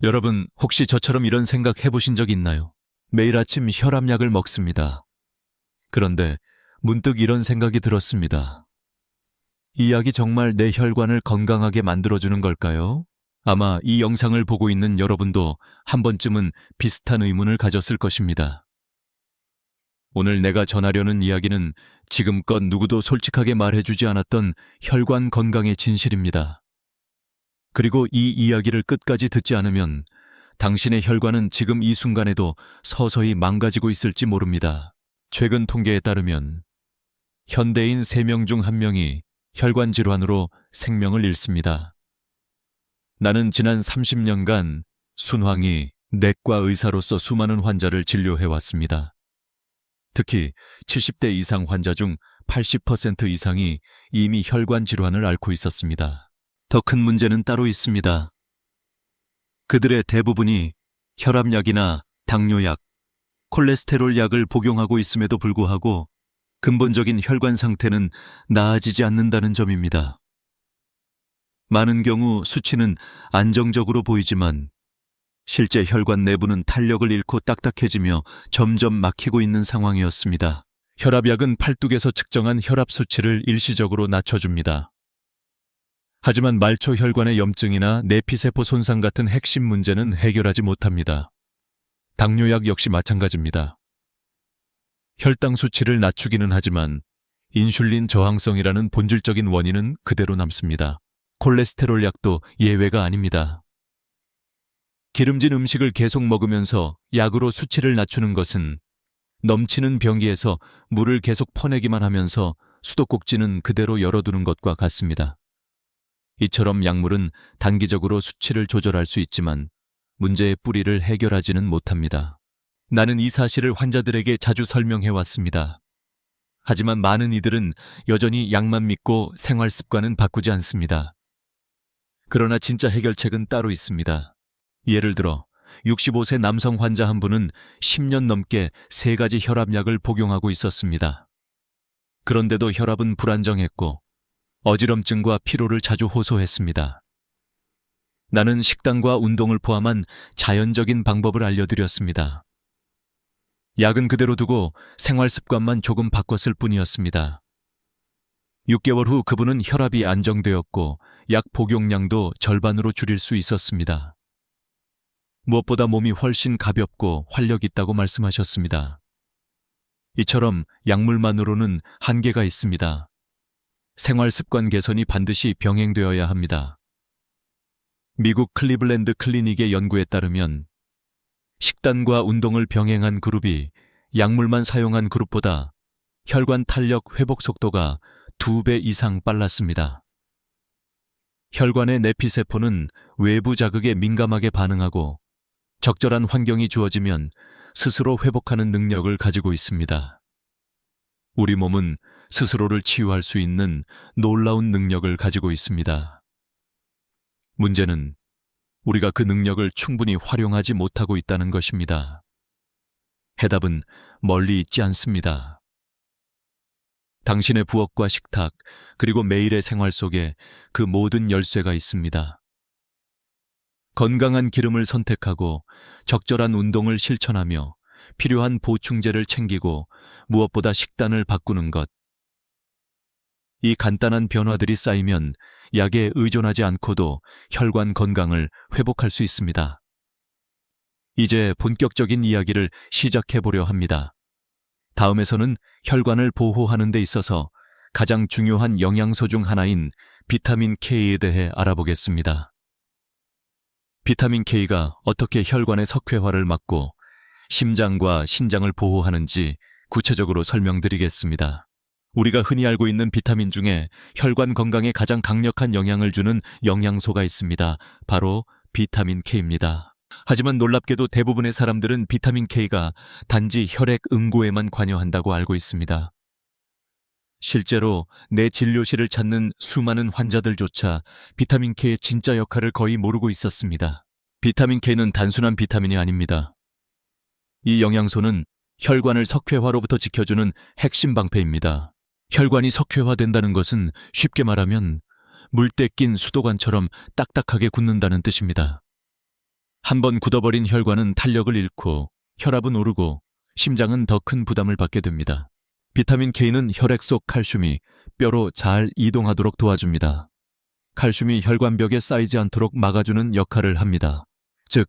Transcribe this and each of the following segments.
여러분, 혹시 저처럼 이런 생각 해보신 적 있나요? 매일 아침 혈압약을 먹습니다. 그런데 문득 이런 생각이 들었습니다. 이 약이 정말 내 혈관을 건강하게 만들어주는 걸까요? 아마 이 영상을 보고 있는 여러분도 한 번쯤은 비슷한 의문을 가졌을 것입니다. 오늘 내가 전하려는 이야기는 지금껏 누구도 솔직하게 말해주지 않았던 혈관 건강의 진실입니다. 그리고 이 이야기를 끝까지 듣지 않으면 당신의 혈관은 지금 이 순간에도 서서히 망가지고 있을지 모릅니다. 최근 통계에 따르면 현대인 3명 중 1명이 혈관 질환으로 생명을 잃습니다. 나는 지난 30년간 순황이 내과 의사로서 수많은 환자를 진료해왔습니다. 특히 70대 이상 환자 중 80% 이상이 이미 혈관 질환을 앓고 있었습니다. 더 큰 문제는 따로 있습니다. 그들의 대부분이 혈압약이나 당뇨약, 콜레스테롤 약을 복용하고 있음에도 불구하고 근본적인 혈관 상태는 나아지지 않는다는 점입니다. 많은 경우 수치는 안정적으로 보이지만 실제 혈관 내부는 탄력을 잃고 딱딱해지며 점점 막히고 있는 상황이었습니다. 혈압약은 팔뚝에서 측정한 혈압 수치를 일시적으로 낮춰줍니다. 하지만 말초 혈관의 염증이나 내피세포 손상 같은 핵심 문제는 해결하지 못합니다. 당뇨약 역시 마찬가지입니다. 혈당 수치를 낮추기는 하지만 인슐린 저항성이라는 본질적인 원인은 그대로 남습니다. 콜레스테롤 약도 예외가 아닙니다. 기름진 음식을 계속 먹으면서 약으로 수치를 낮추는 것은 넘치는 변기에서 물을 계속 퍼내기만 하면서 수도꼭지는 그대로 열어두는 것과 같습니다. 이처럼 약물은 단기적으로 수치를 조절할 수 있지만 문제의 뿌리를 해결하지는 못합니다. 나는 이 사실을 환자들에게 자주 설명해왔습니다. 하지만 많은 이들은 여전히 약만 믿고 생활 습관은 바꾸지 않습니다. 그러나 진짜 해결책은 따로 있습니다. 예를 들어 65세 남성 환자 한 분은 10년 넘게 3가지 혈압약을 복용하고 있었습니다. 그런데도 혈압은 불안정했고 어지럼증과 피로를 자주 호소했습니다. 나는 식단과 운동을 포함한 자연적인 방법을 알려드렸습니다. 약은 그대로 두고 생활 습관만 조금 바꿨을 뿐이었습니다. 6개월 후 그분은 혈압이 안정되었고 약 복용량도 절반으로 줄일 수 있었습니다. 무엇보다 몸이 훨씬 가볍고 활력 있다고 말씀하셨습니다. 이처럼 약물만으로는 한계가 있습니다. 생활 습관 개선이 반드시 병행되어야 합니다. 미국 클리블랜드 클리닉의 연구에 따르면 식단과 운동을 병행한 그룹이 약물만 사용한 그룹보다 혈관 탄력 회복 속도가 2배 이상 빨랐습니다. 혈관의 내피세포는 외부 자극에 민감하게 반응하고 적절한 환경이 주어지면 스스로 회복하는 능력을 가지고 있습니다. 우리 몸은 스스로를 치유할 수 있는 놀라운 능력을 가지고 있습니다. 문제는 우리가 그 능력을 충분히 활용하지 못하고 있다는 것입니다. 해답은 멀리 있지 않습니다. 당신의 부엌과 식탁, 그리고 매일의 생활 속에 그 모든 열쇠가 있습니다. 건강한 기름을 선택하고 적절한 운동을 실천하며 필요한 보충제를 챙기고 무엇보다 식단을 바꾸는 것. 이 간단한 변화들이 쌓이면 약에 의존하지 않고도 혈관 건강을 회복할 수 있습니다. 이제 본격적인 이야기를 시작해보려 합니다. 다음에서는 혈관을 보호하는 데 있어서 가장 중요한 영양소 중 하나인 비타민 K에 대해 알아보겠습니다. 비타민 K가 어떻게 혈관의 석회화를 막고 심장과 신장을 보호하는지 구체적으로 설명드리겠습니다. 우리가 흔히 알고 있는 비타민 중에 혈관 건강에 가장 강력한 영향을 주는 영양소가 있습니다. 바로 비타민 K입니다. 하지만 놀랍게도 대부분의 사람들은 비타민 K가 단지 혈액 응고에만 관여한다고 알고 있습니다. 실제로 내 진료실을 찾는 수많은 환자들조차 비타민 K의 진짜 역할을 거의 모르고 있었습니다. 비타민 K는 단순한 비타민이 아닙니다. 이 영양소는 혈관을 석회화로부터 지켜주는 핵심 방패입니다. 혈관이 석회화된다는 것은 쉽게 말하면 물때 낀 수도관처럼 딱딱하게 굳는다는 뜻입니다. 한번 굳어버린 혈관은 탄력을 잃고 혈압은 오르고 심장은 더 큰 부담을 받게 됩니다. 비타민 K는 혈액 속 칼슘이 뼈로 잘 이동하도록 도와줍니다. 칼슘이 혈관벽에 쌓이지 않도록 막아주는 역할을 합니다. 즉,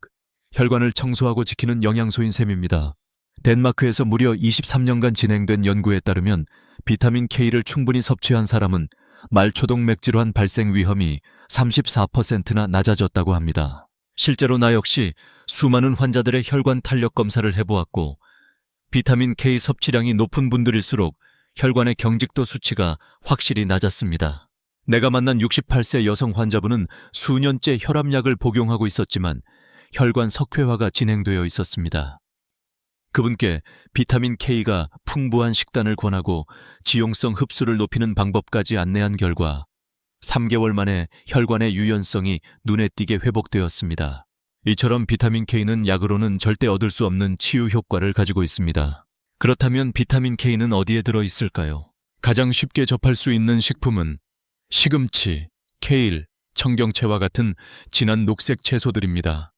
혈관을 청소하고 지키는 영양소인 셈입니다. 덴마크에서 무려 23년간 진행된 연구에 따르면 비타민 K를 충분히 섭취한 사람은 말초동 맥질환 발생 위험이 34%나 낮아졌다고 합니다. 실제로 나 역시 수많은 환자들의 혈관 탄력 검사를 해보았고, 비타민 K 섭취량이 높은 분들일수록 혈관의 경직도 수치가 확실히 낮았습니다. 내가 만난 68세 여성 환자분은 수년째 혈압약을 복용하고 있었지만 혈관 석회화가 진행되어 있었습니다. 그분께 비타민 K가 풍부한 식단을 권하고 지용성 흡수를 높이는 방법까지 안내한 결과 3개월 만에 혈관의 유연성이 눈에 띄게 회복되었습니다. 이처럼 비타민 K는 약으로는 절대 얻을 수 없는 치유 효과를 가지고 있습니다. 그렇다면 비타민 K는 어디에 들어있을까요? 가장 쉽게 접할 수 있는 식품은 시금치, 케일, 청경채와 같은 진한 녹색 채소들입니다.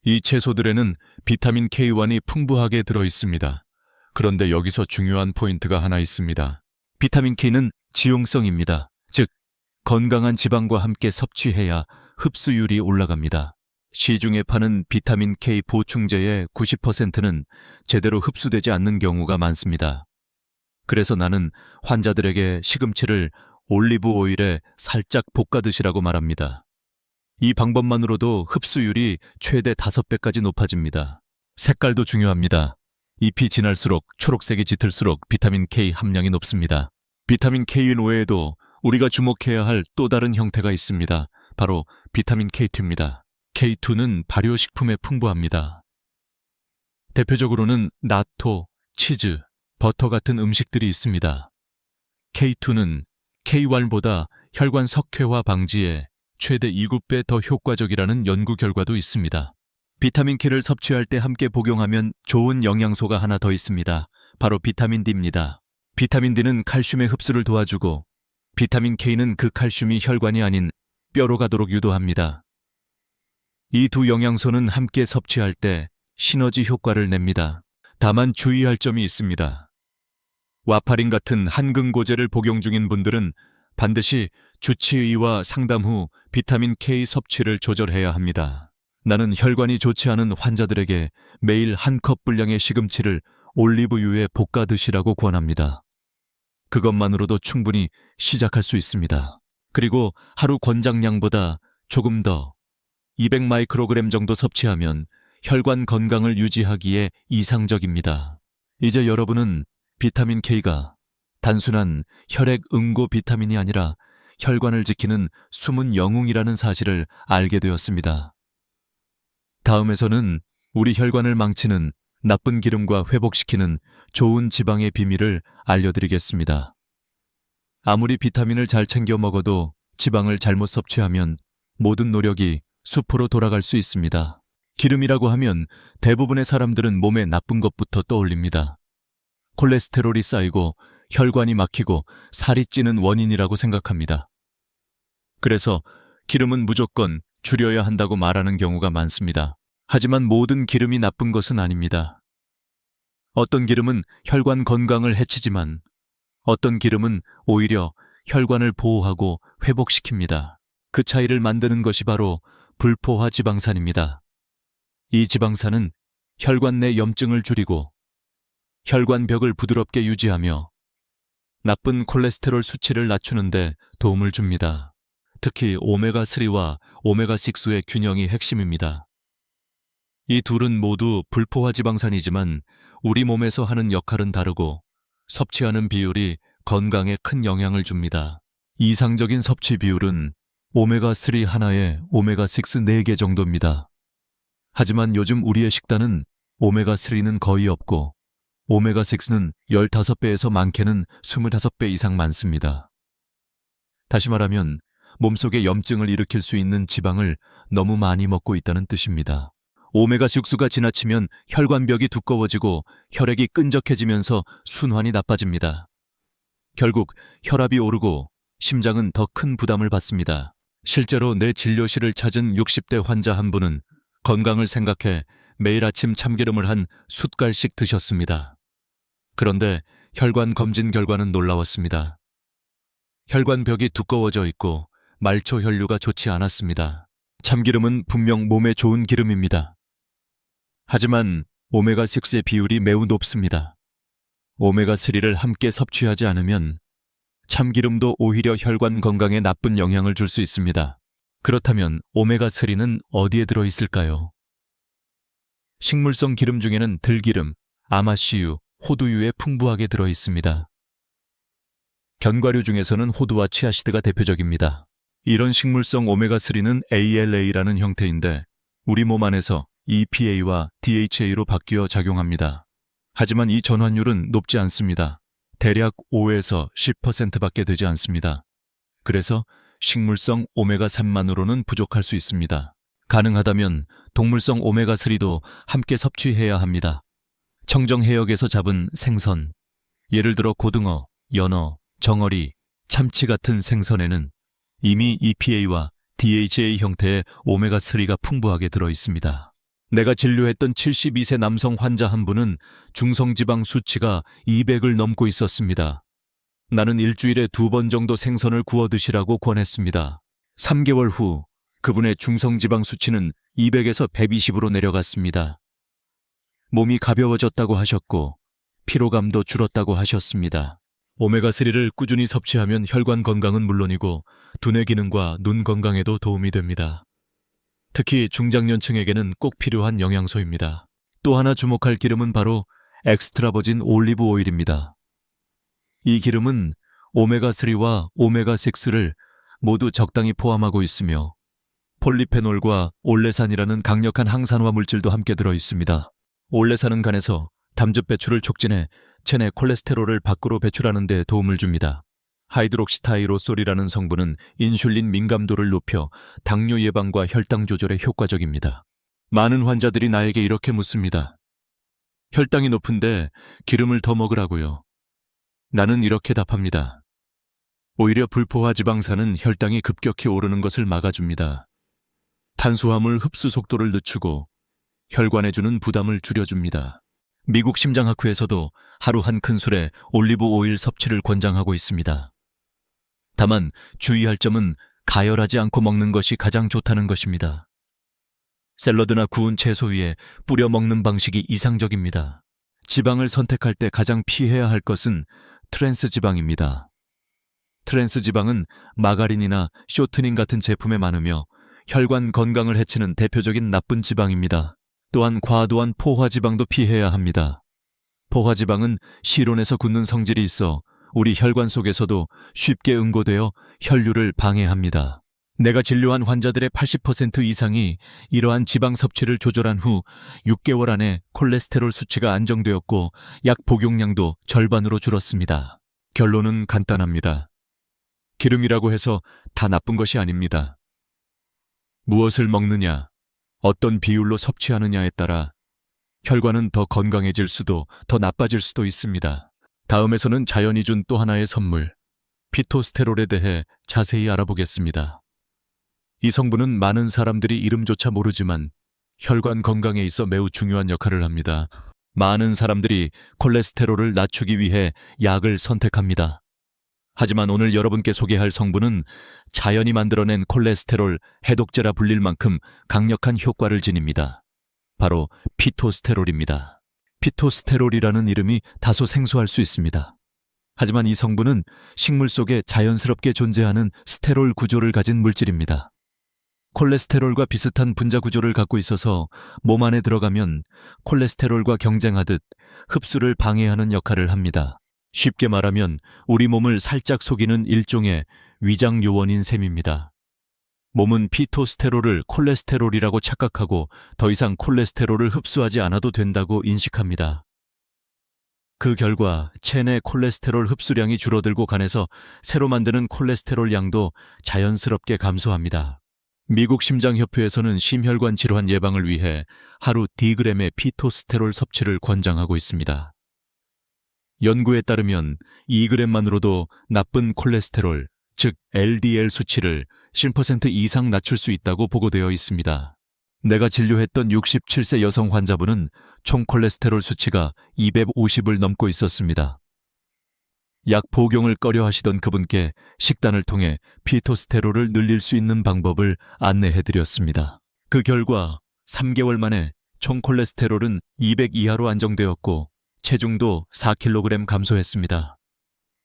이 채소들에는 비타민 K1이 풍부하게 들어있습니다. 그런데 여기서 중요한 포인트가 하나 있습니다. 비타민 K는 지용성입니다. 즉, 건강한 지방과 함께 섭취해야 흡수율이 올라갑니다. 시중에 파는 비타민 K 보충제의 90%는 제대로 흡수되지 않는 경우가 많습니다. 그래서 나는 환자들에게 시금치를 올리브 오일에 살짝 볶아 드시라고 말합니다. 이 방법만으로도 흡수율이 최대 5배까지 높아집니다. 색깔도 중요합니다. 잎이 진할수록 초록색이 짙을수록 비타민 K 함량이 높습니다. 비타민 K 외에도 우리가 주목해야 할 또 다른 형태가 있습니다. 바로 비타민 K2입니다. K2는 발효식품에 풍부합니다. 대표적으로는 나토, 치즈, 버터 같은 음식들이 있습니다. K2는 K1보다 혈관 석회화 방지에 최대 7배 더 효과적이라는 연구 결과도 있습니다. 비타민 K를 섭취할 때 함께 복용하면 좋은 영양소가 하나 더 있습니다. 바로 비타민 D입니다. 비타민 D는 칼슘의 흡수를 도와주고 비타민 K는 그 칼슘이 혈관이 아닌 뼈로 가도록 유도합니다. 이 두 영양소는 함께 섭취할 때 시너지 효과를 냅니다. 다만 주의할 점이 있습니다. 와파린 같은 한근고제를 복용 중인 분들은 반드시 주치의와 상담 후 비타민 K 섭취를 조절해야 합니다. 나는 혈관이 좋지 않은 환자들에게 매일 한 컵 분량의 시금치를 올리브유에 볶아 드시라고 권합니다. 그것만으로도 충분히 시작할 수 있습니다. 그리고 하루 권장량보다 조금 더 200마이크로그램 정도 섭취하면 혈관 건강을 유지하기에 이상적입니다. 이제 여러분은 비타민 K가 단순한 혈액 응고 비타민이 아니라 혈관을 지키는 숨은 영웅이라는 사실을 알게 되었습니다. 다음에서는 우리 혈관을 망치는 나쁜 기름과 회복시키는 좋은 지방의 비밀을 알려드리겠습니다. 아무리 비타민을 잘 챙겨 먹어도 지방을 잘못 섭취하면 모든 노력이 수포로 돌아갈 수 있습니다. 기름이라고 하면 대부분의 사람들은 몸에 나쁜 것부터 떠올립니다. 콜레스테롤이 쌓이고 혈관이 막히고 살이 찌는 원인이라고 생각합니다. 그래서 기름은 무조건 줄여야 한다고 말하는 경우가 많습니다. 하지만 모든 기름이 나쁜 것은 아닙니다. 어떤 기름은 혈관 건강을 해치지만 어떤 기름은 오히려 혈관을 보호하고 회복시킵니다. 그 차이를 만드는 것이 바로 불포화 지방산입니다. 이 지방산은 혈관 내 염증을 줄이고 혈관벽을 부드럽게 유지하며 나쁜 콜레스테롤 수치를 낮추는 데 도움을 줍니다. 특히 오메가3와 오메가6의 균형이 핵심입니다. 이 둘은 모두 불포화 지방산이지만 우리 몸에서 하는 역할은 다르고 섭취하는 비율이 건강에 큰 영향을 줍니다. 이상적인 섭취 비율은 오메가3 하나에 오메가6 4개 정도입니다. 하지만 요즘 우리의 식단은 오메가3는 거의 없고 오메가6는 15배에서 많게는 25배 이상 많습니다. 다시 말하면 몸속에 염증을 일으킬 수 있는 지방을 너무 많이 먹고 있다는 뜻입니다. 오메가6가 지나치면 혈관벽이 두꺼워지고 혈액이 끈적해지면서 순환이 나빠집니다. 결국 혈압이 오르고 심장은 더 큰 부담을 받습니다. 실제로 내 진료실을 찾은 60대 환자 한 분은 건강을 생각해 매일 아침 참기름을 한 숟갈씩 드셨습니다. 그런데 혈관 검진 결과는 놀라웠습니다. 혈관벽이 두꺼워져 있고 말초 혈류가 좋지 않았습니다. 참기름은 분명 몸에 좋은 기름입니다. 하지만 오메가6의 비율이 매우 높습니다. 오메가3를 함께 섭취하지 않으면 참기름도 오히려 혈관 건강에 나쁜 영향을 줄 수 있습니다. 그렇다면 오메가3는 어디에 들어있을까요? 식물성 기름 중에는 들기름, 아마씨유, 호두유에 풍부하게 들어있습니다. 견과류 중에서는 호두와 치아시드가 대표적입니다. 이런 식물성 오메가3는 ALA라는 형태인데 우리 몸 안에서 EPA와 DHA로 바뀌어 작용합니다. 하지만 이 전환율은 높지 않습니다. 대략 5에서 10%밖에 되지 않습니다. 그래서 식물성 오메가3만으로는 부족할 수 있습니다. 가능하다면 동물성 오메가3도 함께 섭취해야 합니다. 청정 해역에서 잡은 생선, 예를 들어 고등어, 연어, 정어리, 참치 같은 생선에는 이미 EPA와 DHA 형태의 오메가3가 풍부하게 들어 있습니다. 내가 진료했던 72세 남성 환자 한 분은 중성지방 수치가 200을 넘고 있었습니다. 나는 일주일에 2번 정도 생선을 구워 드시라고 권했습니다. 3개월 후 그분의 중성지방 수치는 200에서 120으로 내려갔습니다. 몸이 가벼워졌다고 하셨고 피로감도 줄었다고 하셨습니다. 오메가3를 꾸준히 섭취하면 혈관 건강은 물론이고 두뇌 기능과 눈 건강에도 도움이 됩니다. 특히 중장년층에게는 꼭 필요한 영양소입니다. 또 하나 주목할 기름은 바로 엑스트라버진 올리브 오일입니다. 이 기름은 오메가3와 오메가6를 모두 적당히 포함하고 있으며 폴리페놀과 올레산이라는 강력한 항산화 물질도 함께 들어 있습니다. 올레산은 간에서 담즙 배출을 촉진해 체내 콜레스테롤을 밖으로 배출하는 데 도움을 줍니다. 하이드록시타이로솔이라는 성분은 인슐린 민감도를 높여 당뇨 예방과 혈당 조절에 효과적입니다. 많은 환자들이 나에게 이렇게 묻습니다. 혈당이 높은데 기름을 더 먹으라고요. 나는 이렇게 답합니다. 오히려 불포화 지방산은 혈당이 급격히 오르는 것을 막아줍니다. 탄수화물 흡수 속도를 늦추고 혈관에 주는 부담을 줄여줍니다. 미국 심장학회에서도 하루 한 큰술의 올리브 오일 섭취를 권장하고 있습니다. 다만 주의할 점은 가열하지 않고 먹는 것이 가장 좋다는 것입니다. 샐러드나 구운 채소 위에 뿌려 먹는 방식이 이상적입니다. 지방을 선택할 때 가장 피해야 할 것은 트랜스 지방입니다. 트랜스 지방은 마가린이나 쇼트닝 같은 제품에 많으며 혈관 건강을 해치는 대표적인 나쁜 지방입니다. 또한 과도한 포화지방도 피해야 합니다. 포화지방은 실온에서 굳는 성질이 있어 우리 혈관 속에서도 쉽게 응고되어 혈류를 방해합니다. 내가 진료한 환자들의 80% 이상이 이러한 지방 섭취를 조절한 후 6개월 안에 콜레스테롤 수치가 안정되었고 약 복용량도 절반으로 줄었습니다. 결론은 간단합니다. 기름이라고 해서 다 나쁜 것이 아닙니다. 무엇을 먹느냐, 어떤 비율로 섭취하느냐에 따라 혈관은 더 건강해질 수도 더 나빠질 수도 있습니다. 다음에서는 자연이 준 또 하나의 선물, 피토스테롤에 대해 자세히 알아보겠습니다. 이 성분은 많은 사람들이 이름조차 모르지만 혈관 건강에 있어 매우 중요한 역할을 합니다. 많은 사람들이 콜레스테롤을 낮추기 위해 약을 선택합니다. 하지만 오늘 여러분께 소개할 성분은 자연이 만들어낸 콜레스테롤 해독제라 불릴 만큼 강력한 효과를 지닙니다. 바로 피토스테롤입니다. 피토스테롤이라는 이름이 다소 생소할 수 있습니다. 하지만 이 성분은 식물 속에 자연스럽게 존재하는 스테롤 구조를 가진 물질입니다. 콜레스테롤과 비슷한 분자 구조를 갖고 있어서 몸 안에 들어가면 콜레스테롤과 경쟁하듯 흡수를 방해하는 역할을 합니다. 쉽게 말하면 우리 몸을 살짝 속이는 일종의 위장 요원인 셈입니다. 몸은 피토스테롤을 콜레스테롤이라고 착각하고 더 이상 콜레스테롤을 흡수하지 않아도 된다고 인식합니다. 그 결과 체내 콜레스테롤 흡수량이 줄어들고 간에서 새로 만드는 콜레스테롤 양도 자연스럽게 감소합니다. 미국 심장협회에서는 심혈관 질환 예방을 위해 하루 Dg의 피토스테롤 섭취를 권장하고 있습니다. 연구에 따르면 2g만으로도 나쁜 콜레스테롤, 즉 LDL 수치를 10% 이상 낮출 수 있다고 보고되어 있습니다. 내가 진료했던 67세 여성 환자분은 총 콜레스테롤 수치가 250을 넘고 있었습니다. 약 복용을 꺼려 하시던 그분께 식단을 통해 피토스테롤을 늘릴 수 있는 방법을 안내해드렸습니다. 그 결과 3개월 만에 총 콜레스테롤은 200 이하로 안정되었고 체중도 4kg 감소했습니다.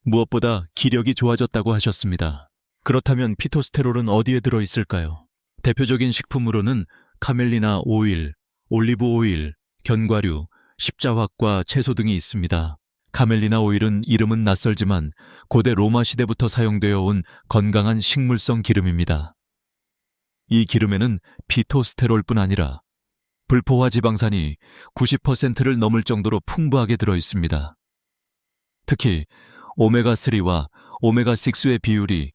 무엇보다 기력이 좋아졌다고 하셨습니다. 그렇다면 피토스테롤은 어디에 들어있을까요? 대표적인 식품으로는 카멜리나 오일, 올리브 오일, 견과류, 십자화과 채소 등이 있습니다. 카멜리나 오일은 이름은 낯설지만 고대 로마 시대부터 사용되어 온 건강한 식물성 기름입니다. 이 기름에는 피토스테롤뿐 아니라 불포화 지방산이 90%를 넘을 정도로 풍부하게 들어있습니다. 특히 오메가3와 오메가6의 비율이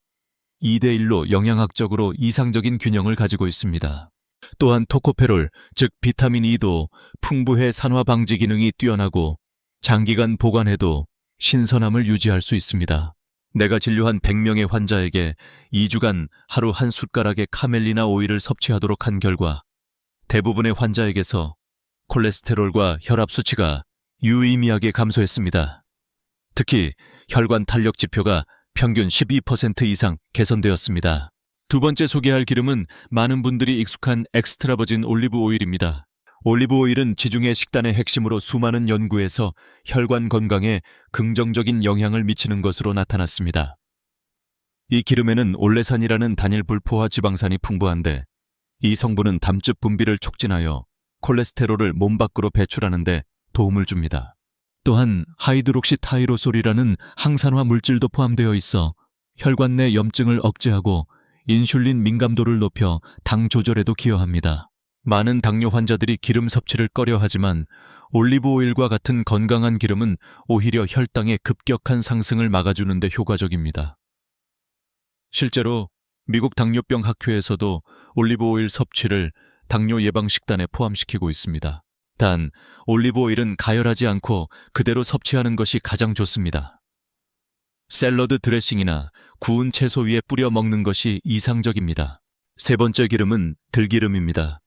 2대1로 영양학적으로 이상적인 균형을 가지고 있습니다. 또한 토코페롤, 즉 비타민 E도 풍부해 산화 방지 기능이 뛰어나고 장기간 보관해도 신선함을 유지할 수 있습니다. 내가 진료한 100명의 환자에게 2주간 하루 한 숟가락의 카멜리나 오일을 섭취하도록 한 결과 대부분의 환자에게서 콜레스테롤과 혈압 수치가 유의미하게 감소했습니다. 특히 혈관 탄력 지표가 평균 12% 이상 개선되었습니다. 두 번째 소개할 기름은 많은 분들이 익숙한 엑스트라 버진 올리브 오일입니다. 올리브 오일은 지중해 식단의 핵심으로 수많은 연구에서 혈관 건강에 긍정적인 영향을 미치는 것으로 나타났습니다. 이 기름에는 올레산이라는 단일 불포화 지방산이 풍부한데 이 성분은 담즙 분비를 촉진하여 콜레스테롤을 몸 밖으로 배출하는 데 도움을 줍니다. 또한 하이드록시타이로솔이라는 항산화 물질도 포함되어 있어 혈관 내 염증을 억제하고 인슐린 민감도를 높여 당 조절에도 기여합니다. 많은 당뇨 환자들이 기름 섭취를 꺼려하지만 올리브 오일과 같은 건강한 기름은 오히려 혈당의 급격한 상승을 막아주는 데 효과적입니다. 실제로 미국 당뇨병 학회에서도 올리브 오일 섭취를 당뇨 예방 식단에 포함시키고 있습니다. 단, 올리브 오일은 가열하지 않고 그대로 섭취하는 것이 가장 좋습니다. 샐러드 드레싱이나 구운 채소 위에 뿌려 먹는 것이 이상적입니다. 세 번째 기름은 들기름입니다.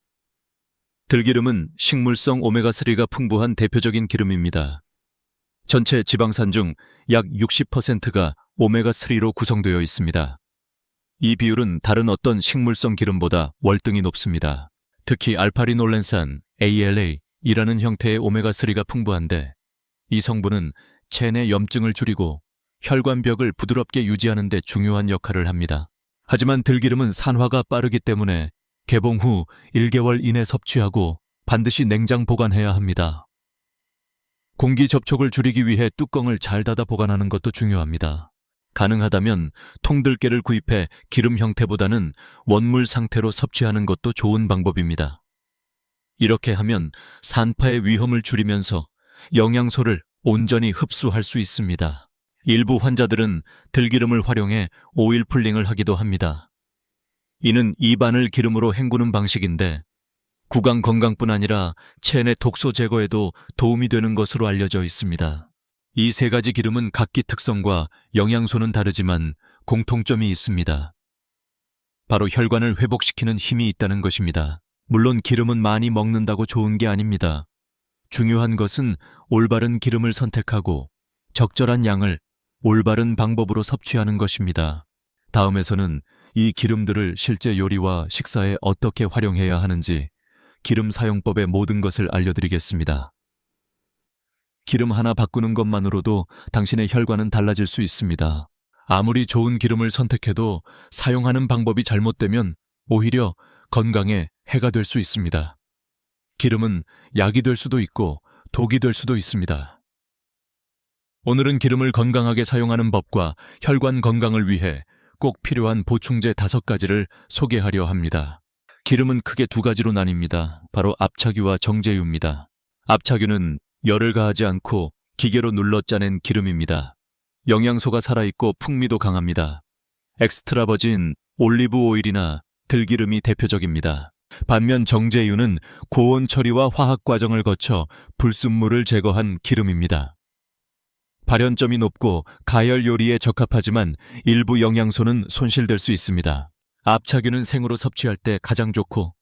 들기름은 식물성 오메가3가 풍부한 대표적인 기름입니다. 전체 지방산 중 약 60%가 오메가3로 구성되어 있습니다. 이 비율은 다른 어떤 식물성 기름보다 월등히 높습니다. 특히 알파리놀렌산, ALA이라는 형태의 오메가3가 풍부한데 이 성분은 체내 염증을 줄이고 혈관벽을 부드럽게 유지하는 데 중요한 역할을 합니다. 하지만 들기름은 산화가 빠르기 때문에 개봉 후 1개월 이내 섭취하고 반드시 냉장 보관해야 합니다. 공기 접촉을 줄이기 위해 뚜껑을 잘 닫아 보관하는 것도 중요합니다. 가능하다면 통들깨를 구입해 기름 형태보다는 원물 상태로 섭취하는 것도 좋은 방법입니다. 이렇게 하면 산파의 위험을 줄이면서 영양소를 온전히 흡수할 수 있습니다. 일부 환자들은 들기름을 활용해 오일 풀링을 하기도 합니다. 이는 입안을 기름으로 헹구는 방식인데 구강 건강뿐 아니라 체내 독소 제거에도 도움이 되는 것으로 알려져 있습니다. 이 세 가지 기름은 각기 특성과 영양소는 다르지만 공통점이 있습니다. 바로 혈관을 회복시키는 힘이 있다는 것입니다. 물론 기름은 많이 먹는다고 좋은 게 아닙니다. 중요한 것은 올바른 기름을 선택하고 적절한 양을 올바른 방법으로 섭취하는 것입니다. 다음에서는 이 기름들을 실제 요리와 식사에 어떻게 활용해야 하는지 기름 사용법의 모든 것을 알려드리겠습니다. 기름 하나 바꾸는 것만으로도 당신의 혈관은 달라질 수 있습니다. 아무리 좋은 기름을 선택해도 사용하는 방법이 잘못되면 오히려 건강에 해가 될 수 있습니다. 기름은 약이 될 수도 있고 독이 될 수도 있습니다. 오늘은 기름을 건강하게 사용하는 법과 혈관 건강을 위해 꼭 필요한 보충제 5가지를 소개하려 합니다. 기름은 크게 2가지로 나뉩니다. 바로 압착유와 정제유입니다. 압착유는 열을 가하지 않고 기계로 눌러 짜낸 기름입니다. 영양소가 살아있고 풍미도 강합니다. 엑스트라 버진 올리브 오일이나 들기름이 대표적입니다. 반면 정제유는 고온 처리와 화학 과정을 거쳐 불순물을 제거한 기름입니다. 발연점이 높고 가열 요리에 적합하지만 일부 영양소는 손실될 수 있습니다. 압착유는 생으로 섭취할 때 가장 좋고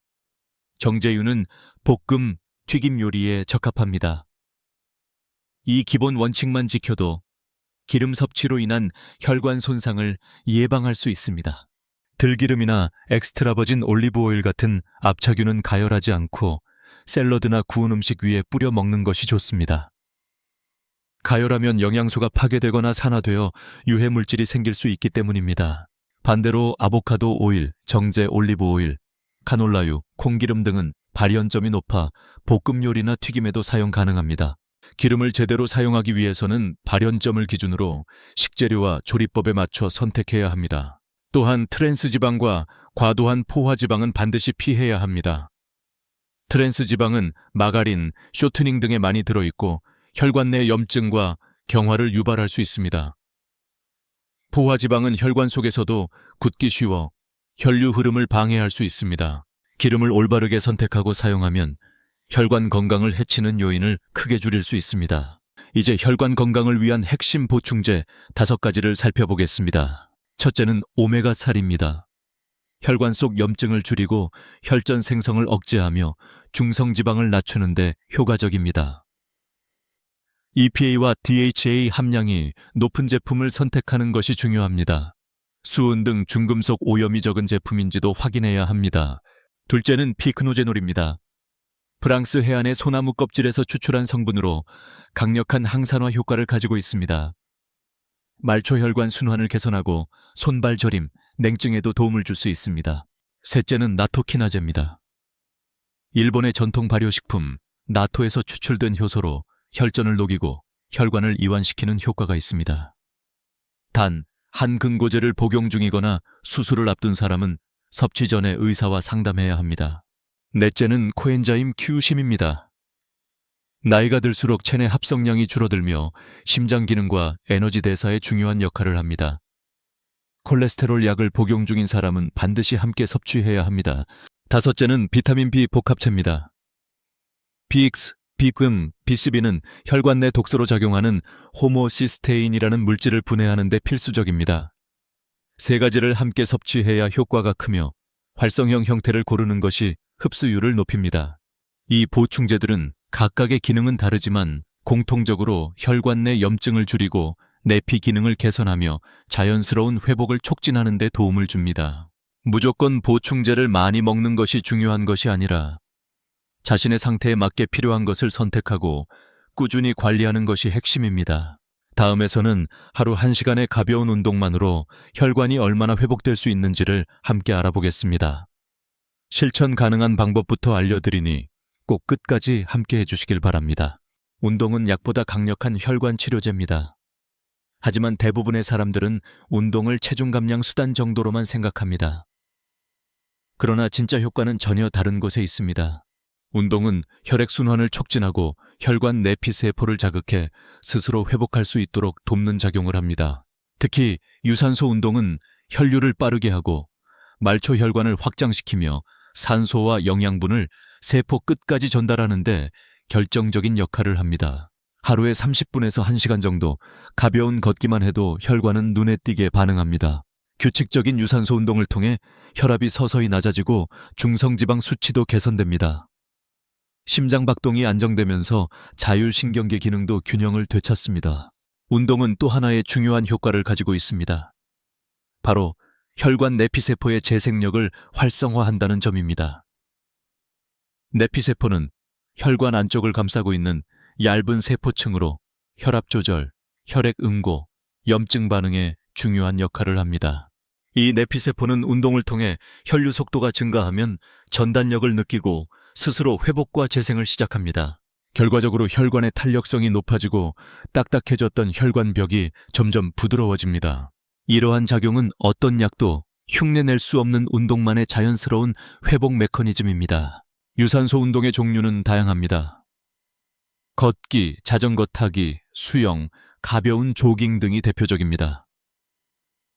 정제유는 볶음, 튀김 요리에 적합합니다. 이 기본 원칙만 지켜도 기름 섭취로 인한 혈관 손상을 예방할 수 있습니다. 들기름이나 엑스트라 버진 올리브 오일 같은 압착유는 가열하지 않고 샐러드나 구운 음식 위에 뿌려 먹는 것이 좋습니다. 가열하면 영양소가 파괴되거나 산화되어 유해 물질이 생길 수 있기 때문입니다. 반대로 아보카도 오일, 정제 올리브 오일, 카놀라유, 콩기름 등은 발연점이 높아 볶음 요리나 튀김에도 사용 가능합니다. 기름을 제대로 사용하기 위해서는 발연점을 기준으로 식재료와 조리법에 맞춰 선택해야 합니다. 또한 트랜스 지방과 과도한 포화 지방은 반드시 피해야 합니다. 트랜스 지방은 마가린, 쇼트닝 등에 많이 들어있고 혈관 내 염증과 경화를 유발할 수 있습니다. 포화 지방은 혈관 속에서도 굳기 쉬워 혈류 흐름을 방해할 수 있습니다. 기름을 올바르게 선택하고 사용하면 혈관 건강을 해치는 요인을 크게 줄일 수 있습니다. 이제 혈관 건강을 위한 핵심 보충제 5가지를 살펴보겠습니다. 첫째는 오메가3입니다. 혈관 속 염증을 줄이고 혈전 생성을 억제하며 중성지방을 낮추는 데 효과적입니다. EPA와 DHA 함량이 높은 제품을 선택하는 것이 중요합니다. 수은 등 중금속 오염이 적은 제품인지도 확인해야 합니다. 둘째는 피크노제놀입니다. 프랑스 해안의 소나무 껍질에서 추출한 성분으로 강력한 항산화 효과를 가지고 있습니다. 말초 혈관 순환을 개선하고 손발 저림, 냉증에도 도움을 줄 수 있습니다. 셋째는 나토키나제입니다. 일본의 전통 발효식품 나토에서 추출된 효소로 혈전을 녹이고 혈관을 이완시키는 효과가 있습니다. 단, 한근고제를 복용 중이거나 수술을 앞둔 사람은 섭취 전에 의사와 상담해야 합니다. 넷째는 코엔자임 Q심입니다. 나이가 들수록 체내 합성량이 줄어들며 심장 기능과 에너지 대사에 중요한 역할을 합니다. 콜레스테롤 약을 복용 중인 사람은 반드시 함께 섭취해야 합니다. 다섯째는 비타민 B 복합체입니다. BX, B금, BCB는 혈관 내 독소로 작용하는 호모시스테인이라는 물질을 분해하는 데 필수적입니다. 3가지를 함께 섭취해야 효과가 크며 활성형 형태를 고르는 것이 흡수율을 높입니다. 이 보충제들은 각각의 기능은 다르지만 공통적으로 혈관 내 염증을 줄이고 내피 기능을 개선하며 자연스러운 회복을 촉진하는 데 도움을 줍니다. 무조건 보충제를 많이 먹는 것이 중요한 것이 아니라 자신의 상태에 맞게 필요한 것을 선택하고 꾸준히 관리하는 것이 핵심입니다. 다음에서는 하루 1시간의 가벼운 운동만으로 혈관이 얼마나 회복될 수 있는지를 함께 알아보겠습니다. 실천 가능한 방법부터 알려드리니 꼭 끝까지 함께 해주시길 바랍니다. 운동은 약보다 강력한 혈관 치료제입니다. 하지만 대부분의 사람들은 운동을 체중 감량 수단 정도로만 생각합니다. 그러나 진짜 효과는 전혀 다른 곳에 있습니다. 운동은 혈액순환을 촉진하고 혈관 내피세포를 자극해 스스로 회복할 수 있도록 돕는 작용을 합니다. 특히 유산소 운동은 혈류를 빠르게 하고 말초 혈관을 확장시키며 산소와 영양분을 세포 끝까지 전달하는 데 결정적인 역할을 합니다. 하루에 30분에서 1시간 정도 가벼운 걷기만 해도 혈관은 눈에 띄게 반응합니다. 규칙적인 유산소 운동을 통해 혈압이 서서히 낮아지고 중성지방 수치도 개선됩니다. 심장 박동이 안정되면서 자율신경계 기능도 균형을 되찾습니다. 운동은 또 하나의 중요한 효과를 가지고 있습니다. 바로 혈관 내피세포의 재생력을 활성화한다는 점입니다. 내피세포는 혈관 안쪽을 감싸고 있는 얇은 세포층으로 혈압 조절, 혈액 응고, 염증 반응에 중요한 역할을 합니다. 이 내피세포는 운동을 통해 혈류 속도가 증가하면 전단력을 느끼고 스스로 회복과 재생을 시작합니다. 결과적으로 혈관의 탄력성이 높아지고 딱딱해졌던 혈관벽이 점점 부드러워집니다. 이러한 작용은 어떤 약도 흉내낼 수 없는 운동만의 자연스러운 회복 메커니즘입니다. 유산소 운동의 종류는 다양합니다. 걷기, 자전거 타기, 수영, 가벼운 조깅 등이 대표적입니다.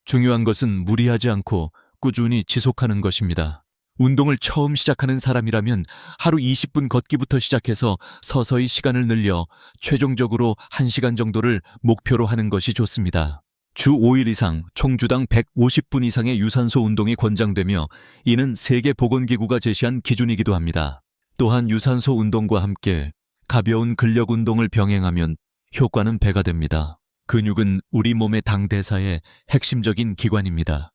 중요한 것은 무리하지 않고 꾸준히 지속하는 것입니다. 운동을 처음 시작하는 사람이라면 하루 20분 걷기부터 시작해서 서서히 시간을 늘려 최종적으로 1시간 정도를 목표로 하는 것이 좋습니다. 주 5일 이상 총 주당 150분 이상의 유산소 운동이 권장되며 이는 세계보건기구가 제시한 기준이기도 합니다. 또한 유산소 운동과 함께 가벼운 근력 운동을 병행하면 효과는 배가 됩니다. 근육은 우리 몸의 당대사의 핵심적인 기관입니다.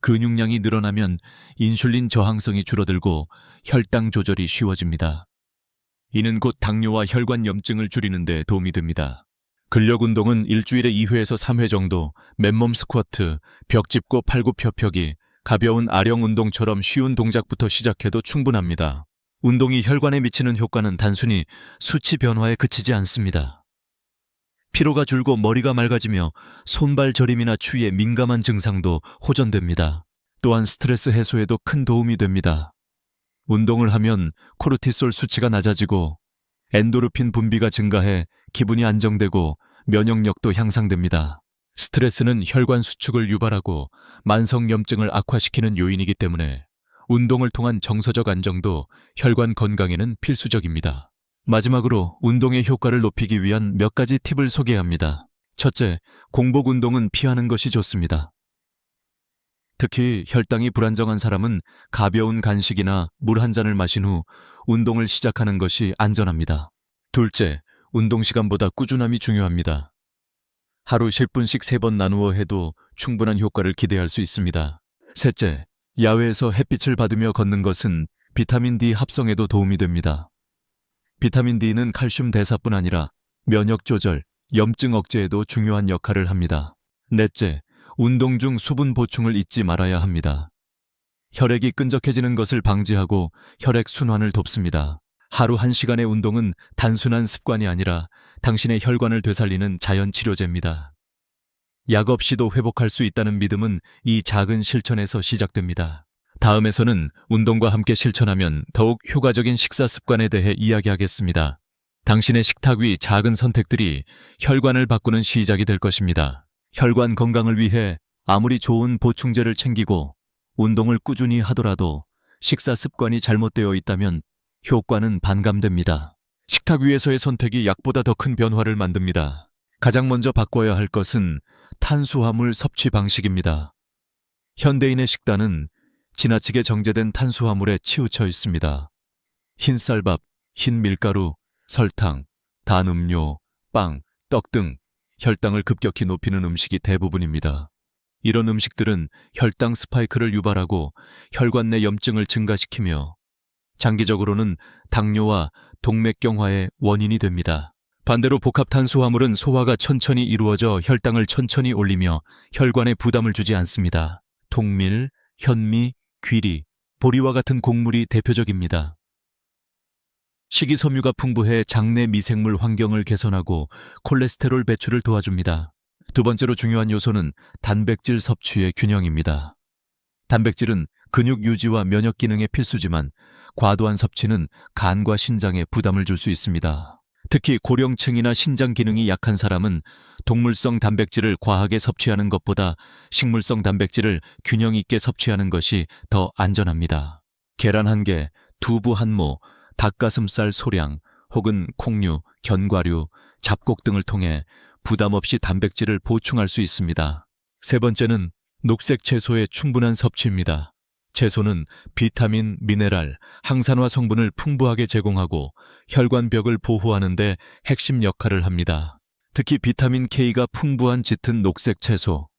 근육량이 늘어나면 인슐린 저항성이 줄어들고 혈당 조절이 쉬워집니다. 이는 곧 당뇨와 혈관염증을 줄이는 데 도움이 됩니다. 근력 운동은 일주일에 2회에서 3회 정도 맨몸 스쿼트, 벽 짚고 팔굽혀펴기, 가벼운 아령 운동처럼 쉬운 동작부터 시작해도 충분합니다. 운동이 혈관에 미치는 효과는 단순히 수치 변화에 그치지 않습니다. 피로가 줄고 머리가 맑아지며 손발 저림이나 추위에 민감한 증상도 호전됩니다. 또한 스트레스 해소에도 큰 도움이 됩니다. 운동을 하면 코르티솔 수치가 낮아지고 엔도르핀 분비가 증가해 기분이 안정되고 면역력도 향상됩니다. 스트레스는 혈관 수축을 유발하고 만성염증을 악화시키는 요인이기 때문에 운동을 통한 정서적 안정도 혈관 건강에는 필수적입니다. 마지막으로 운동의 효과를 높이기 위한 몇 가지 팁을 소개합니다. 첫째, 공복 운동은 피하는 것이 좋습니다. 특히 혈당이 불안정한 사람은 가벼운 간식이나 물 한 잔을 마신 후 운동을 시작하는 것이 안전합니다. 둘째, 운동 시간보다 꾸준함이 중요합니다. 하루 10분씩 3번 나누어 해도 충분한 효과를 기대할 수 있습니다. 셋째, 야외에서 햇빛을 받으며 걷는 것은 비타민 D 합성에도 도움이 됩니다. 비타민 D는 칼슘 대사뿐 아니라 면역 조절, 염증 억제에도 중요한 역할을 합니다. 넷째, 운동 중 수분 보충을 잊지 말아야 합니다. 혈액이 끈적해지는 것을 방지하고 혈액 순환을 돕습니다. 하루 1시간의 운동은 단순한 습관이 아니라 당신의 혈관을 되살리는 자연 치료제입니다. 약 없이도 회복할 수 있다는 믿음은 이 작은 실천에서 시작됩니다. 다음에서는 운동과 함께 실천하면 더욱 효과적인 식사 습관에 대해 이야기하겠습니다. 당신의 식탁 위 작은 선택들이 혈관을 바꾸는 시작이 될 것입니다. 혈관 건강을 위해 아무리 좋은 보충제를 챙기고 운동을 꾸준히 하더라도 식사 습관이 잘못되어 있다면 효과는 반감됩니다. 식탁 위에서의 선택이 약보다 더 큰 변화를 만듭니다. 가장 먼저 바꿔야 할 것은 탄수화물 섭취 방식입니다. 현대인의 식단은 지나치게 정제된 탄수화물에 치우쳐 있습니다. 흰쌀밥, 흰 밀가루, 설탕, 단 음료, 빵, 떡 등 혈당을 급격히 높이는 음식이 대부분입니다. 이런 음식들은 혈당 스파이크를 유발하고 혈관 내 염증을 증가시키며 장기적으로는 당뇨와 동맥경화의 원인이 됩니다. 반대로 복합 탄수화물은 소화가 천천히 이루어져 혈당을 천천히 올리며 혈관에 부담을 주지 않습니다. 통밀, 현미, 귀리, 보리와 같은 곡물이 대표적입니다. 식이섬유가 풍부해 장내 미생물 환경을 개선하고 콜레스테롤 배출을 도와줍니다. 두 번째로 중요한 요소는 단백질 섭취의 균형입니다. 단백질은 근육 유지와 면역 기능에 필수지만 과도한 섭취는 간과 신장에 부담을 줄 수 있습니다. 특히 고령층이나 신장 기능이 약한 사람은 동물성 단백질을 과하게 섭취하는 것보다 식물성 단백질을 균형 있게 섭취하는 것이 더 안전합니다. 계란 1개, 두부 1모, 닭가슴살 소량 혹은 콩류, 견과류, 잡곡 등을 통해 부담 없이 단백질을 보충할 수 있습니다. 세 번째는 녹색 채소의 충분한 섭취입니다. 채소는 비타민, 미네랄, 항산화 성분을 풍부하게 제공하고 혈관벽을 보호하는 데 핵심 역할을 합니다. 특히 비타민 K가 풍부한 짙은 녹색 채소,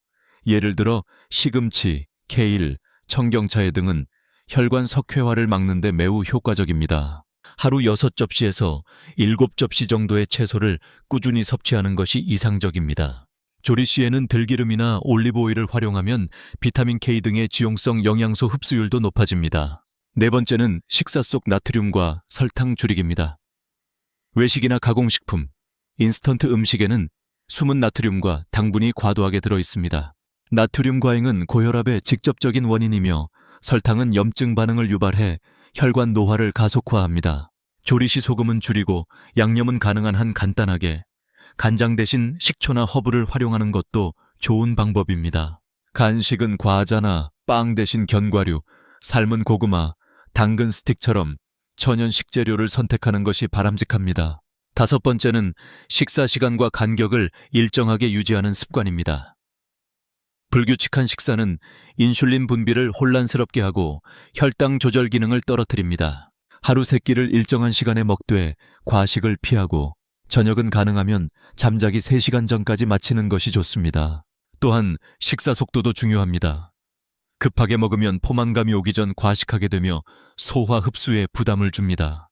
예를 들어 시금치, 케일, 청경차에 등은 혈관 석회화를 막는 데 매우 효과적입니다. 하루 6접시에서 7접시 정도의 채소를 꾸준히 섭취하는 것이 이상적입니다. 조리 시에는 들기름이나 올리브오일을 활용하면 비타민 K 등의 지용성 영양소 흡수율도 높아집니다. 네 번째는 식사 속 나트륨과 설탕 줄이기입니다. 외식이나 가공식품, 인스턴트 음식에는 숨은 나트륨과 당분이 과도하게 들어있습니다. 나트륨 과잉은 고혈압의 직접적인 원인이며 설탕은 염증 반응을 유발해 혈관 노화를 가속화합니다. 조리 시 소금은 줄이고 양념은 가능한 한 간단하게, 간장 대신 식초나 허브를 활용하는 것도 좋은 방법입니다. 간식은 과자나 빵 대신 견과류, 삶은 고구마, 당근 스틱처럼 천연 식재료를 선택하는 것이 바람직합니다. 5번째는 식사 시간과 간격을 일정하게 유지하는 습관입니다. 불규칙한 식사는 인슐린 분비를 혼란스럽게 하고 혈당 조절 기능을 떨어뜨립니다. 하루 3끼를 일정한 시간에 먹되 과식을 피하고 저녁은 가능하면 잠자기 3시간 전까지 마치는 것이 좋습니다. 또한 식사 속도도 중요합니다. 급하게 먹으면 포만감이 오기 전 과식하게 되며 소화 흡수에 부담을 줍니다.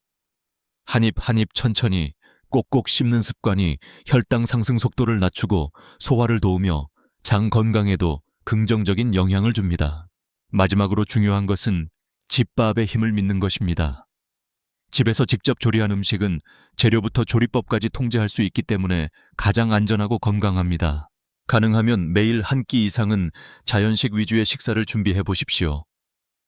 한 입 한 입 천천히 꼭꼭 씹는 습관이 혈당 상승 속도를 낮추고 소화를 도우며 장 건강에도 긍정적인 영향을 줍니다. 마지막으로 중요한 것은 집밥의 힘을 믿는 것입니다. 집에서 직접 조리한 음식은 재료부터 조리법까지 통제할 수 있기 때문에 가장 안전하고 건강합니다. 가능하면 매일 한 끼 이상은 자연식 위주의 식사를 준비해 보십시오.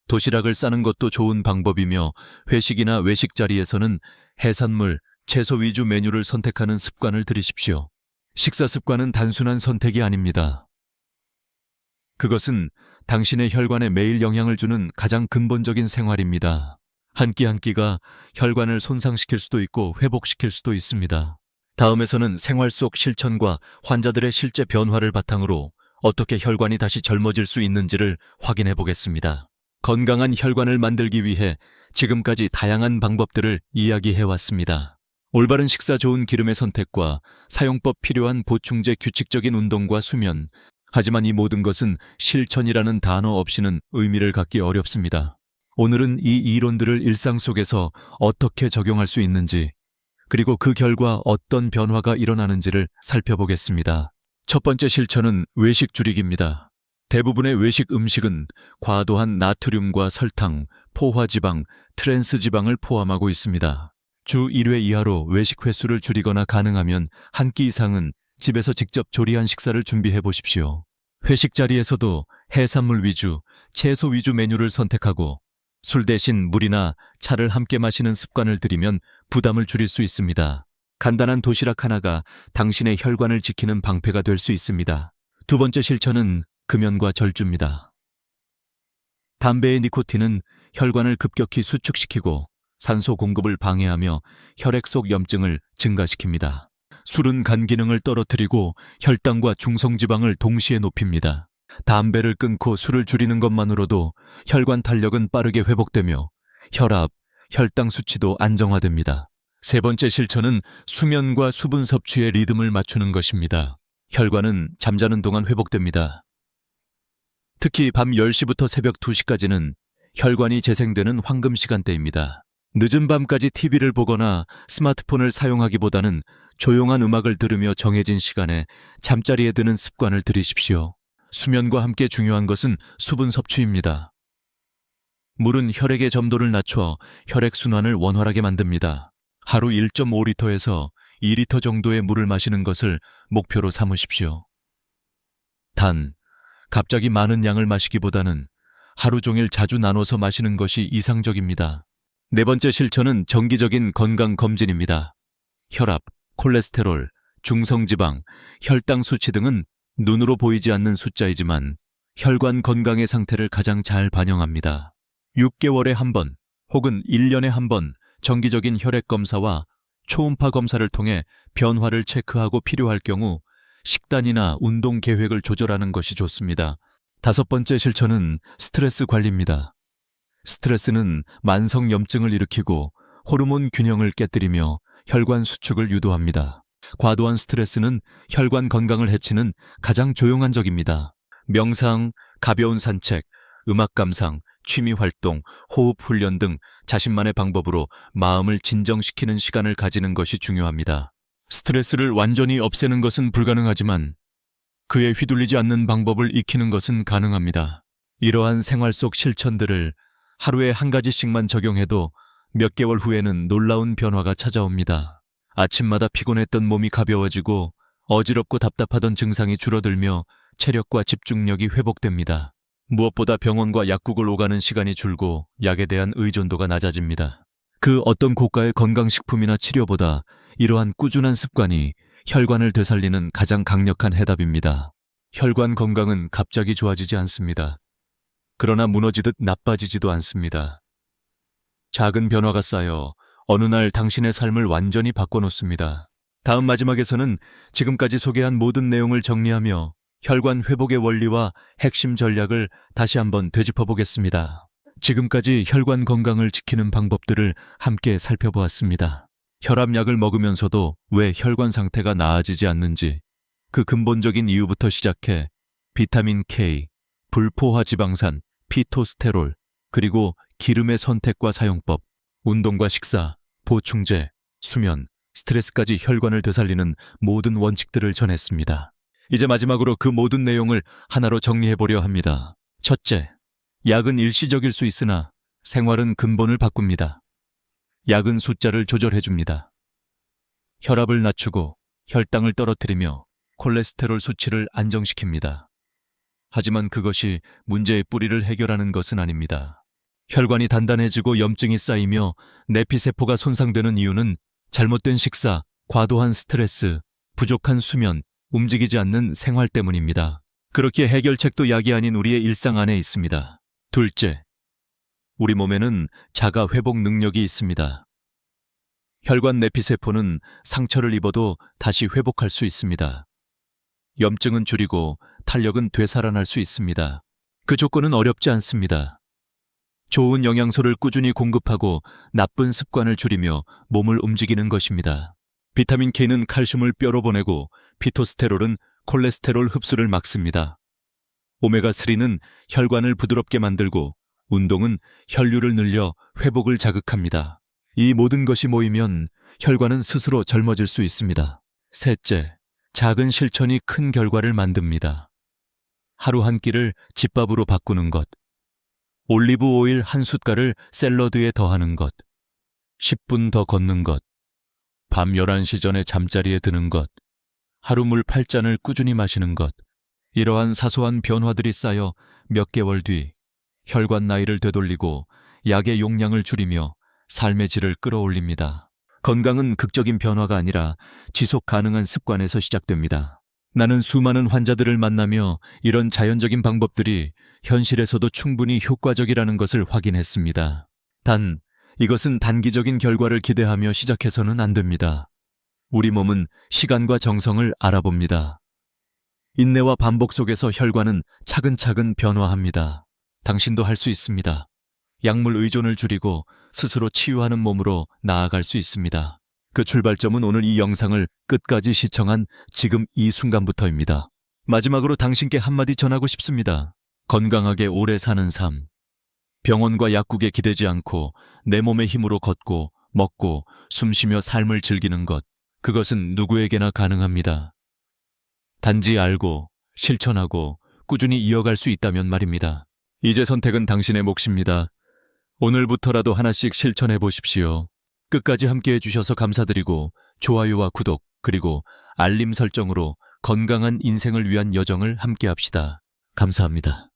도시락을 싸는 것도 좋은 방법이며 회식이나 외식 자리에서는 해산물, 채소 위주 메뉴를 선택하는 습관을 들이십시오. 식사 습관은 단순한 선택이 아닙니다. 그것은 당신의 혈관에 매일 영향을 주는 가장 근본적인 생활입니다. 한 끼 한 끼가 혈관을 손상시킬 수도 있고 회복시킬 수도 있습니다. 다음에서는 생활 속 실천과 환자들의 실제 변화를 바탕으로 어떻게 혈관이 다시 젊어질 수 있는지를 확인해 보겠습니다. 건강한 혈관을 만들기 위해 지금까지 다양한 방법들을 이야기해 왔습니다. 올바른 식사, 좋은 기름의 선택과 사용법 필요한 보충제, 규칙적인 운동과 수면. 하지만 이 모든 것은 실천이라는 단어 없이는 의미를 갖기 어렵습니다. 오늘은 이 이론들을 일상 속에서 어떻게 적용할 수 있는지, 그리고 그 결과 어떤 변화가 일어나는지를 살펴보겠습니다. 첫 번째 실천은 외식 줄이기입니다. 대부분의 외식 음식은 과도한 나트륨과 설탕, 포화지방, 트랜스지방을 포함하고 있습니다. 주 1회 이하로 외식 횟수를 줄이거나 가능하면 한 끼 이상은 집에서 직접 조리한 식사를 준비해 보십시오. 회식 자리에서도 해산물 위주, 채소 위주 메뉴를 선택하고 술 대신 물이나 차를 함께 마시는 습관을 들이면 부담을 줄일 수 있습니다. 간단한 도시락 하나가 당신의 혈관을 지키는 방패가 될 수 있습니다. 두 번째 실천은 금연과 절주입니다. 담배의 니코틴은 혈관을 급격히 수축시키고 산소 공급을 방해하며 혈액 속 염증을 증가시킵니다. 술은 간 기능을 떨어뜨리고 혈당과 중성지방을 동시에 높입니다. 담배를 끊고 술을 줄이는 것만으로도 혈관 탄력은 빠르게 회복되며 혈압, 혈당 수치도 안정화됩니다. 세 번째 실천은 수면과 수분 섭취의 리듬을 맞추는 것입니다. 혈관은 잠자는 동안 회복됩니다. 특히 밤 10시부터 새벽 2시까지는 혈관이 재생되는 황금 시간대입니다. 늦은 밤까지 TV를 보거나 스마트폰을 사용하기보다는 조용한 음악을 들으며 정해진 시간에 잠자리에 드는 습관을 들이십시오. 수면과 함께 중요한 것은 수분 섭취입니다. 물은 혈액의 점도를 낮춰 혈액순환을 원활하게 만듭니다. 하루 1.5리터에서 2리터 정도의 물을 마시는 것을 목표로 삼으십시오. 단, 갑자기 많은 양을 마시기보다는 하루 종일 자주 나눠서 마시는 것이 이상적입니다. 네 번째 실천은 정기적인 건강검진입니다. 혈압, 콜레스테롤, 중성지방, 혈당 수치 등은 눈으로 보이지 않는 숫자이지만 혈관 건강의 상태를 가장 잘 반영합니다. 6개월에 한 번 혹은 1년에 한 번 정기적인 혈액 검사와 초음파 검사를 통해 변화를 체크하고 필요할 경우 식단이나 운동 계획을 조절하는 것이 좋습니다. 5번째 실천은 스트레스 관리입니다. 스트레스는 만성 염증을 일으키고 호르몬 균형을 깨뜨리며 혈관 수축을 유도합니다. 과도한 스트레스는 혈관 건강을 해치는 가장 조용한 적입니다. 명상, 가벼운 산책, 음악 감상, 취미 활동, 호흡 훈련 등 자신만의 방법으로 마음을 진정시키는 시간을 가지는 것이 중요합니다. 스트레스를 완전히 없애는 것은 불가능하지만 그에 휘둘리지 않는 방법을 익히는 것은 가능합니다. 이러한 생활 속 실천들을 하루에 한 가지씩만 적용해도 몇 개월 후에는 놀라운 변화가 찾아옵니다. 아침마다 피곤했던 몸이 가벼워지고 어지럽고 답답하던 증상이 줄어들며 체력과 집중력이 회복됩니다. 무엇보다 병원과 약국을 오가는 시간이 줄고 약에 대한 의존도가 낮아집니다. 그 어떤 고가의 건강식품이나 치료보다 이러한 꾸준한 습관이 혈관을 되살리는 가장 강력한 해답입니다. 혈관 건강은 갑자기 좋아지지 않습니다. 그러나 무너지듯 나빠지지도 않습니다. 작은 변화가 쌓여 어느 날 당신의 삶을 완전히 바꿔놓습니다. 다음 마지막에서는 지금까지 소개한 모든 내용을 정리하며 혈관 회복의 원리와 핵심 전략을 다시 한번 되짚어 보겠습니다. 지금까지 혈관 건강을 지키는 방법들을 함께 살펴보았습니다. 혈압약을 먹으면서도 왜 혈관 상태가 나아지지 않는지, 그 근본적인 이유부터 시작해 비타민 K, 불포화 지방산, 피토스테롤, 그리고 기름의 선택과 사용법, 운동과 식사, 보충제, 수면, 스트레스까지 혈관을 되살리는 모든 원칙들을 전했습니다. 이제 마지막으로 그 모든 내용을 하나로 정리해보려 합니다. 첫째, 약은 일시적일 수 있으나 생활은 근본을 바꿉니다. 약은 숫자를 조절해줍니다. 혈압을 낮추고 혈당을 떨어뜨리며 콜레스테롤 수치를 안정시킵니다. 하지만 그것이 문제의 뿌리를 해결하는 것은 아닙니다. 혈관이 단단해지고 염증이 쌓이며 내피세포가 손상되는 이유는 잘못된 식사, 과도한 스트레스, 부족한 수면, 움직이지 않는 생활 때문입니다. 그렇기에 해결책도 약이 아닌 우리의 일상 안에 있습니다. 둘째, 우리 몸에는 자가 회복 능력이 있습니다. 혈관 내피세포는 상처를 입어도 다시 회복할 수 있습니다. 염증은 줄이고 탄력은 되살아날 수 있습니다. 그 조건은 어렵지 않습니다. 좋은 영양소를 꾸준히 공급하고 나쁜 습관을 줄이며 몸을 움직이는 것입니다. 비타민 K는 칼슘을 뼈로 보내고 피토스테롤은 콜레스테롤 흡수를 막습니다. 오메가3는 혈관을 부드럽게 만들고 운동은 혈류를 늘려 회복을 자극합니다. 이 모든 것이 모이면 혈관은 스스로 젊어질 수 있습니다. 셋째, 작은 실천이 큰 결과를 만듭니다. 하루 한 끼를 집밥으로 바꾸는 것, 올리브 오일 한 숟갈을 샐러드에 더하는 것, 10분 더 걷는 것, 밤 11시 전에 잠자리에 드는 것, 하루 물 8잔을 꾸준히 마시는 것, 이러한 사소한 변화들이 쌓여 몇 개월 뒤 혈관 나이를 되돌리고 약의 용량을 줄이며 삶의 질을 끌어올립니다. 건강은 극적인 변화가 아니라 지속 가능한 습관에서 시작됩니다. 나는 수많은 환자들을 만나며 이런 자연적인 방법들이 현실에서도 충분히 효과적이라는 것을 확인했습니다. 단, 이것은 단기적인 결과를 기대하며 시작해서는 안 됩니다. 우리 몸은 시간과 정성을 알아봅니다. 인내와 반복 속에서 혈관은 차근차근 변화합니다. 당신도 할 수 있습니다. 약물 의존을 줄이고 스스로 치유하는 몸으로 나아갈 수 있습니다. 그 출발점은 오늘 이 영상을 끝까지 시청한 지금 이 순간부터입니다. 마지막으로 당신께 한마디 전하고 싶습니다. 건강하게 오래 사는 삶. 병원과 약국에 기대지 않고 내 몸의 힘으로 걷고 먹고 숨쉬며 삶을 즐기는 것. 그것은 누구에게나 가능합니다. 단지 알고 실천하고 꾸준히 이어갈 수 있다면 말입니다. 이제 선택은 당신의 몫입니다. 오늘부터라도 하나씩 실천해 보십시오. 끝까지 함께 해주셔서 감사드리고 좋아요와 구독 그리고 알림 설정으로 건강한 인생을 위한 여정을 함께 합시다. 감사합니다.